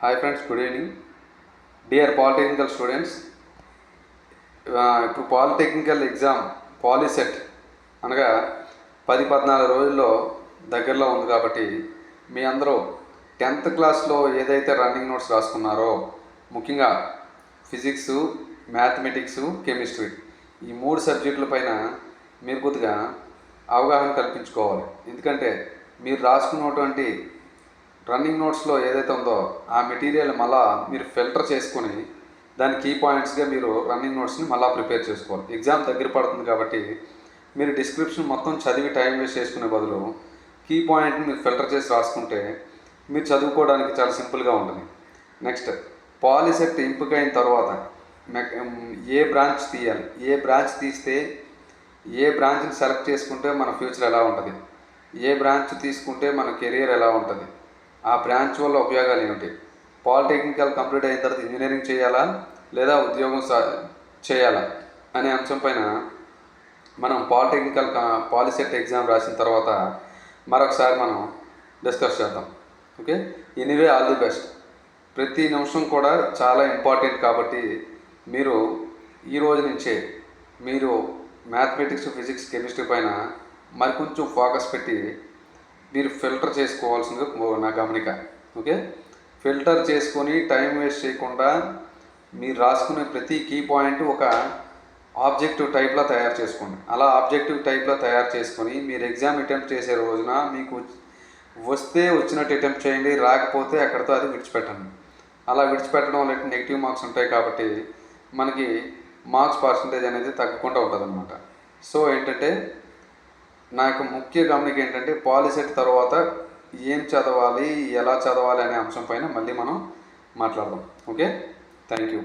Hi friends, good evening. Dear polytechnical students, ఇప్పుడు polytechnical exam POLYCET అనగా 10-14 రోజుల్లో దగ్గరలో ఉంది కాబట్టి మీ అందరూ 10th క్లాస్లో ఏదైతే రన్నింగ్ నోట్స్ రాసుకున్నారో, ముఖ్యంగా ఫిజిక్స్, మ్యాథమెటిక్స్, కెమిస్ట్రీ ఈ 3 సబ్జెక్టుల పైన మీరు కొద్దిగా అవగాహన కల్పించుకోవాలి. ఎందుకంటే మీరు రాసుకున్నటువంటి రన్నింగ్ నోట్స్లో ఏదైతే ఉందో ఆ మెటీరియల్ మళ్ళీ మీరు ఫిల్టర్ చేసుకొని దాని కీ పాయింట్స్గా మీరు రన్నింగ్ నోట్స్ని మళ్ళీ ప్రిపేర్ చేసుకోవాలి. ఎగ్జామ్ దగ్గర పడుతుంది కాబట్టి మీరు డిస్క్రిప్షన్ మొత్తం చదివి టైం వేస్ట్ చేసుకునే బదులు కీ పాయింట్ని మీరు ఫిల్టర్ చేసి రాసుకుంటే మీరు చదువుకోవడానికి చాలా సింపుల్గా ఉంటుంది. నెక్స్ట్, పాలిసెట్ ఎంపికైన తర్వాత ఏ బ్రాంచ్ తీయాలి, ఏ బ్రాంచ్ తీస్తే ఏ బ్రాంచ్ని సెలెక్ట్ చేసుకుంటే మన ఫ్యూచర్ ఎలా ఉంటుంది, ఏ బ్రాంచ్ తీసుకుంటే మన కెరియర్ ఎలా ఉంటుంది, ఆ బ్రాంచ్ వల్ల ఉపయోగాలు ఏమిటి, పాలిటెక్నికల్ కంప్లీట్ అయిన తర్వాత ఇంజనీరింగ్ చేయాలా లేదా ఉద్యోగం చేయాలా అనే అంశం పైన మనం పాలిటెక్నికల్ పాలిసెట్ ఎగ్జామ్ రాసిన తర్వాత మరొకసారి మనం డిస్కస్ చేద్దాం. Okay, anyway all the best. ప్రతి నిమిషం కూడా చాలా ఇంపార్టెంట్ కాబట్టి మీరు ఈ రోజు నుంచే మీరు మ్యాథమెటిక్స్, ఫిజిక్స్, కెమిస్ట్రీ పైన మరికొంచెం ఫోకస్ పెట్టి మీరు ఫిల్టర్ చేసుకోవాల్సిందిగా నా గమనిక. ఓకే, ఫిల్టర్ చేసుకొని టైం వేస్ట్ చేయకుండా మీరు రాసుకునే ప్రతి కీ పాయింట్ ఒక ఆబ్జెక్టివ్ టైప్లో తయారు చేసుకోండి. అలా ఆబ్జెక్టివ్ టైప్లో తయారు చేసుకొని మీరు ఎగ్జామ్ అటెంప్ట్ చేసే రోజున మీకు వస్తే వచ్చినట్టు అటెంప్ట్ చేయండి, రాకపోతే అక్కడితో అది విడిచిపెట్టండి. అలా విడిచిపెట్టడం వల్ల నెగిటివ్ మార్క్స్ ఉంటాయి కాబట్టి మనకి మార్క్స్ పర్సంటేజ్ అనేది తగ్గకుండా ఉంటుంది అనమాట. సో ఏంటంటే నాకు ముఖ్య గమనిక ఏంటంటే పాలిసెట్ తర్వాత ఏం చదవాలి, ఎలా చదవాలి అనే అంశం పైన మళ్ళీ మనం మాట్లాడదాం. Okay, thank you.